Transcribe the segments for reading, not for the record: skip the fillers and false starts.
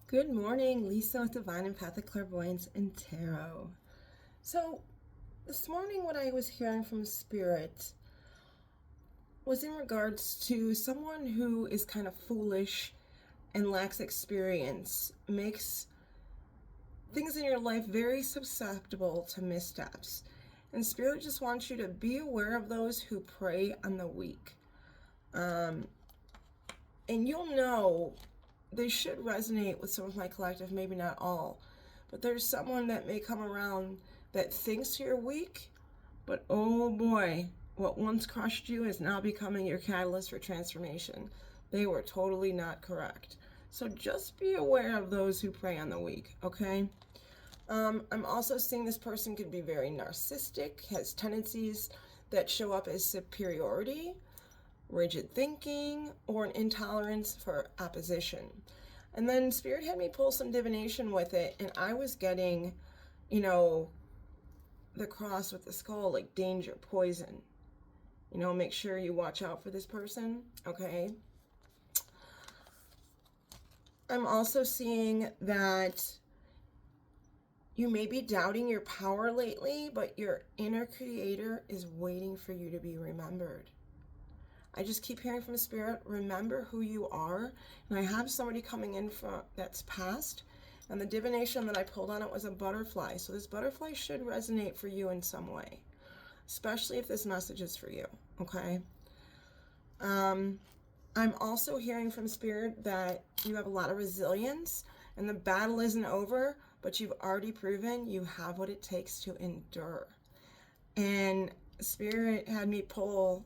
Good morning, Lisa with Divine Empathic Clairvoyance and Tarot. So, this morning, what I was hearing from Spirit was in regards to someone who is kind of foolish and lacks experience, makes things in your life very susceptible to missteps. And Spirit just wants you to be aware of those who prey on the weak. And you'll know they should resonate with some of my collective, maybe not all, but there's someone that may come around that thinks you're weak, but oh boy, what once crushed you is now becoming your catalyst for transformation. They were totally not correct. So just be aware of those who prey on the weak, okay? I'm also seeing this person could be very narcissistic, has tendencies that show up as superiority, rigid thinking, or an intolerance for opposition. And then Spirit had me pull some divination with it, and I was getting, the cross with the skull, like danger, poison. Make sure you watch out for this person, okay? I'm also seeing that you may be doubting your power lately, but your inner creator is waiting for you to be remembered. I just keep hearing from Spirit, remember who you are. And I have somebody coming in that's past, and the divination that I pulled on it was a butterfly. So this butterfly should resonate for you in some way, especially if this message is for you, okay? I'm also hearing from Spirit that you have a lot of resilience, and the battle isn't over, but you've already proven you have what it takes to endure. And Spirit had me pull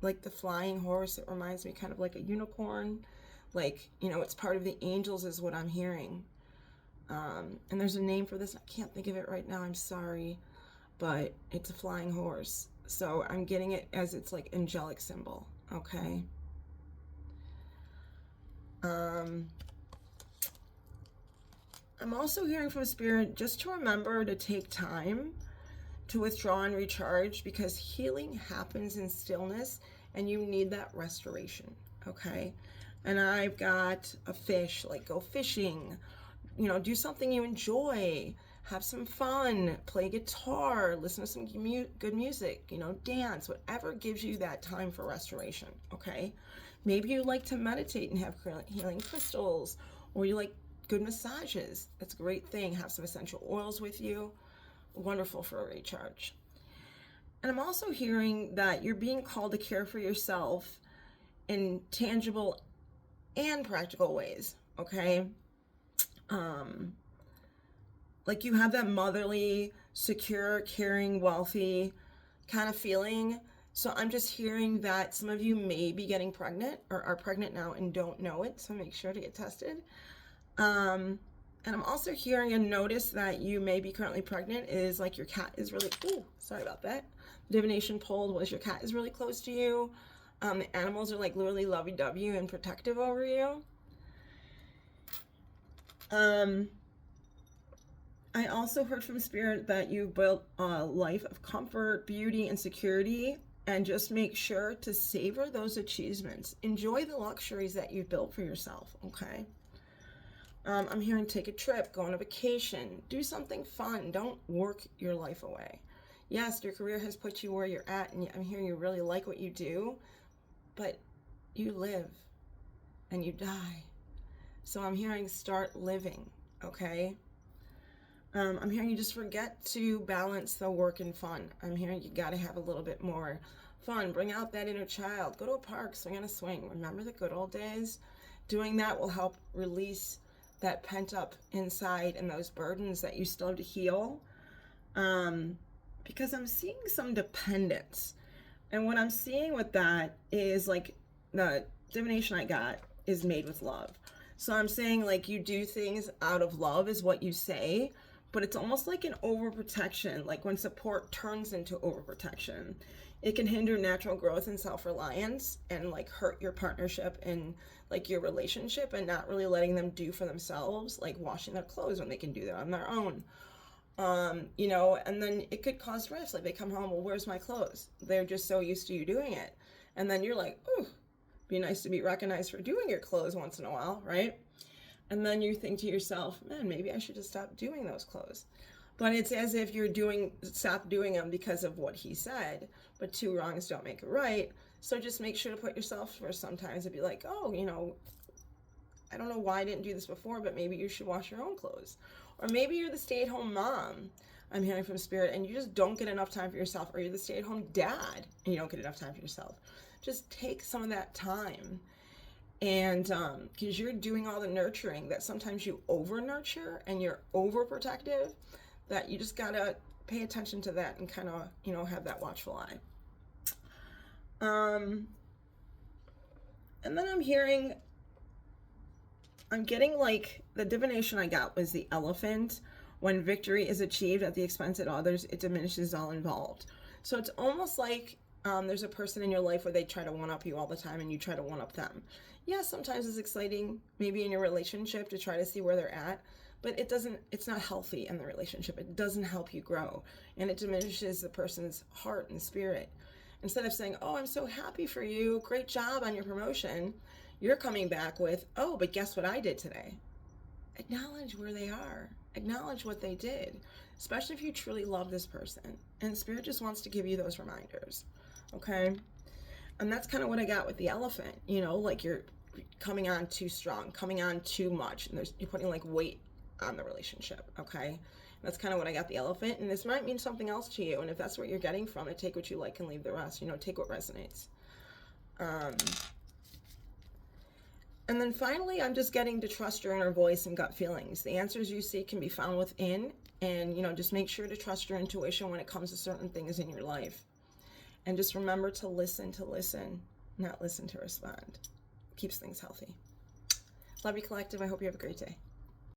like the flying horse. It reminds me kind of like a unicorn, like, it's part of the angels is what I'm hearing. And there's a name for this. I can't think of it right now. I'm sorry, but it's a flying horse. So I'm getting it as it's like angelic symbol. Okay. I'm also hearing from Spirit just to remember to take time to withdraw and recharge, because healing happens in stillness and you need that restoration, okay? And I've got a fish, like go fishing, do something you enjoy, have some fun, play guitar, listen to some good music, dance, whatever gives you that time for restoration, okay? Maybe you like to meditate and have healing crystals, or you like good massages. That's a great thing. Have some essential oils with you. Wonderful for a recharge. And I'm also hearing that you're being called to care for yourself in tangible and practical ways, okay? Like you have that motherly, secure, caring, wealthy kind of feeling. So I'm just hearing that some of you may be getting pregnant or are pregnant now and don't know it, so make sure to get tested. And I'm also hearing and notice that you may be currently pregnant is like your cat is really, sorry about that. Divination pulled was your cat is really close to you. The animals are like literally lovey-dovey and protective over you. I also heard from Spirit that you built a life of comfort, beauty, and security, and just make sure to savor those achievements. Enjoy the luxuries that you've built for yourself, okay? I'm hearing take a trip, go on a vacation, do something fun. Don't work your life away. Yes, your career has put you where you're at, and I'm hearing you really like what you do, but you live and you die. So I'm hearing start living, okay? I'm hearing you just forget to balance the work and fun. I'm hearing you got to have a little bit more fun. Bring out that inner child. Go to a park, swing on a swing. Remember the good old days? Doing that will help release that pent up inside and those burdens that you still have to heal. Because I'm seeing some dependence. And what I'm seeing with that is like the divination I got is made with love. So I'm saying like you do things out of love is what you say, but it's almost like an overprotection, like when support turns into overprotection. It can hinder natural growth and self-reliance and like hurt your partnership and like your relationship, and not really letting them do for themselves, like washing their clothes when they can do that on their own. And then it could cause rifts. Like they come home, well, where's my clothes? They're just so used to you doing it. And then you're like, ooh, be nice to be recognized for doing your clothes once in a while, right? And then you think to yourself, man, maybe I should just stop doing those clothes. But it's as if you're stop doing them because of what he said. But two wrongs don't make a right. So just make sure to put yourself first sometimes and be like, oh, I don't know why I didn't do this before, but maybe you should wash your own clothes. Or maybe you're the stay-at-home mom, I'm hearing from Spirit, and you just don't get enough time for yourself. Or you're the stay-at-home dad and you don't get enough time for yourself. Just take some of that time. And because you're doing all the nurturing, that sometimes you over-nurture and you're overprotective, that you just gotta pay attention to that and kind of, have that watchful eye. And then I'm getting like the divination I got was the elephant. When victory is achieved at the expense of others, it diminishes all involved. So it's almost like there's a person in your life where they try to one-up you all the time and you try to one-up them. Yeah, sometimes it's exciting, maybe in your relationship, to try to see where they're at, but it's not healthy in the relationship. It doesn't help you grow, and it diminishes the person's heart and spirit. Instead of saying, oh, I'm so happy for you, great job on your promotion, you're coming back with, oh, but guess what I did today? Acknowledge where they are. Acknowledge what they did, especially if you truly love this person. And Spirit just wants to give you those reminders, okay? And that's kind of what I got with the elephant, like you're coming on too strong, coming on too much, and you're putting like weight on the relationship, okay? And that's kind of what I got the elephant, and this might mean something else to you, and if that's what you're getting from it, take what you like and leave the rest, take what resonates. And then finally, I'm just getting to trust your inner voice and gut feelings. The answers you seek can be found within, and just make sure to trust your intuition when it comes to certain things in your life. And just remember to listen, not listen to respond. Keeps things healthy. Love you, collective. I hope you have a great day.